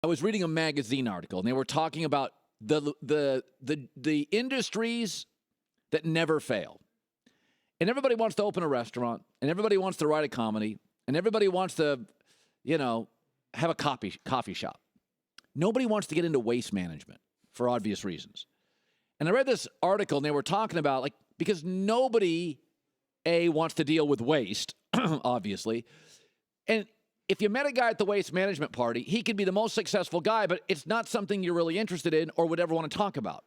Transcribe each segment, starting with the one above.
I was reading a magazine article, and they were talking about the industries that never fail. And everybody wants to open a restaurant, and everybody wants to write a comedy, and everybody wants to, have a coffee shop. Nobody wants to get into waste management for obvious reasons. And I read this article, and they were talking about, because nobody, wants to deal with waste, obviously. And if you met a guy at the waste management party, he could be the most successful guy, but it's not something you're really interested in or would ever want to talk about.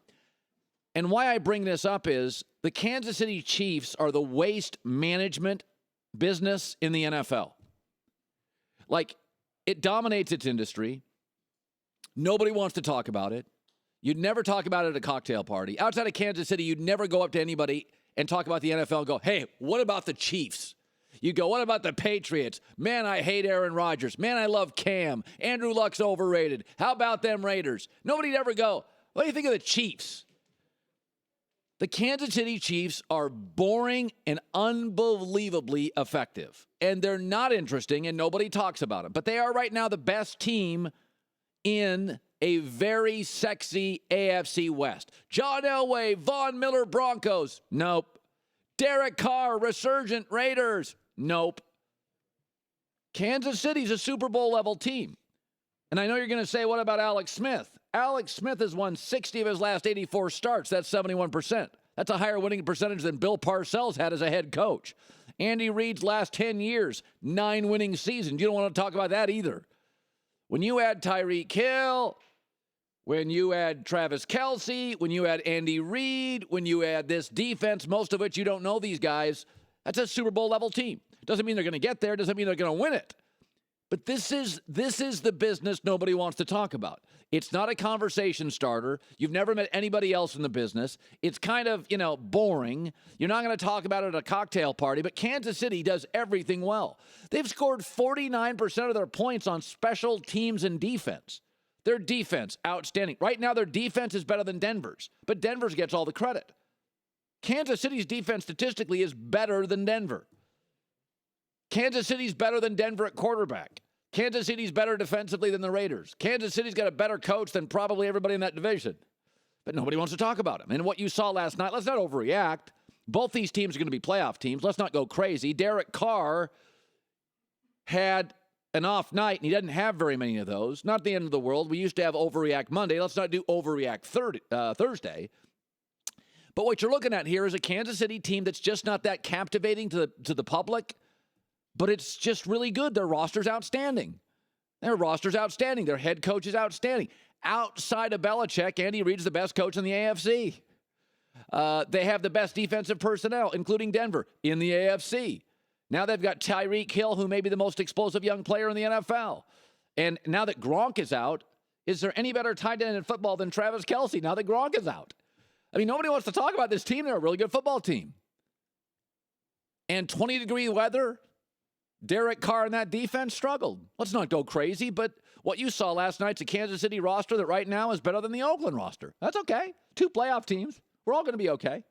And why I bring this up is the Kansas City Chiefs are the waste management business in the NFL. It dominates its industry. Nobody wants to talk about it. You'd never talk about it at a cocktail party. Outside of Kansas City, you'd never go up to anybody and talk about the NFL and go, hey, what about the Chiefs? You go, what about the Patriots? Man, I hate Aaron Rodgers. Man, I love Cam. Andrew Luck's overrated. How about them Raiders? Nobody'd ever go, what do you think of the Chiefs? The Kansas City Chiefs are boring and unbelievably effective. And they're not interesting, and nobody talks about them. But they are right now the best team in a very sexy AFC West. John Elway, Von Miller Broncos. Nope. Derek Carr, resurgent Raiders. Nope. Kansas City's a Super Bowl level team. And I know you're going to say, what about Alex Smith? Alex Smith has won 60 of his last 84 starts. That's 71%. That's a higher winning percentage than Bill Parcells had as a head coach. Andy Reid's last 10 years, 9 winning seasons. You don't want to talk about that either. When you add Tyreek Hill, when you add Travis Kelce, when you add Andy Reid, when you add this defense, most of which you don't know these guys, that's a Super Bowl level team. Doesn't mean they're going to get there. Doesn't mean they're going to win it. But this is the business nobody wants to talk about. It's not a conversation starter. You've never met anybody else in the business. It's kind of, boring. You're not going to talk about it at a cocktail party, but Kansas City does everything well. They've scored 49% of their points on special teams and defense. Their defense, outstanding. Right now, their defense is better than Denver's, but Denver's gets all the credit. Kansas City's defense statistically is better than Denver. Kansas City's better than Denver at quarterback. Kansas City's better defensively than the Raiders. Kansas City's got a better coach than probably everybody in that division. But nobody wants to talk about him. And what you saw last night, let's not overreact. Both these teams are going to be playoff teams. Let's not go crazy. Derek Carr had an off night, and he doesn't have very many of those. Not the end of the world. We used to have overreact Monday. Let's not do overreact Thursday. But what you're looking at here is a Kansas City team that's just not that captivating to the public. But it's just really good. Their roster's outstanding. Their head coach is outstanding. Outside of Belichick, Andy Reid's the best coach in the AFC. They have the best defensive personnel, including Denver, in the AFC. Now they've got Tyreek Hill, who may be the most explosive young player in the NFL. And now that Gronk is out, is there any better tight end in football than Travis Kelce now that Gronk is out? I mean, nobody wants to talk about this team. They're a really good football team. And 20-degree weather, Derek Carr and that defense struggled. Let's not go crazy, but what you saw last night's a Kansas City roster that right now is better than the Oakland roster. That's okay. 2 playoff teams. We're all going to be okay.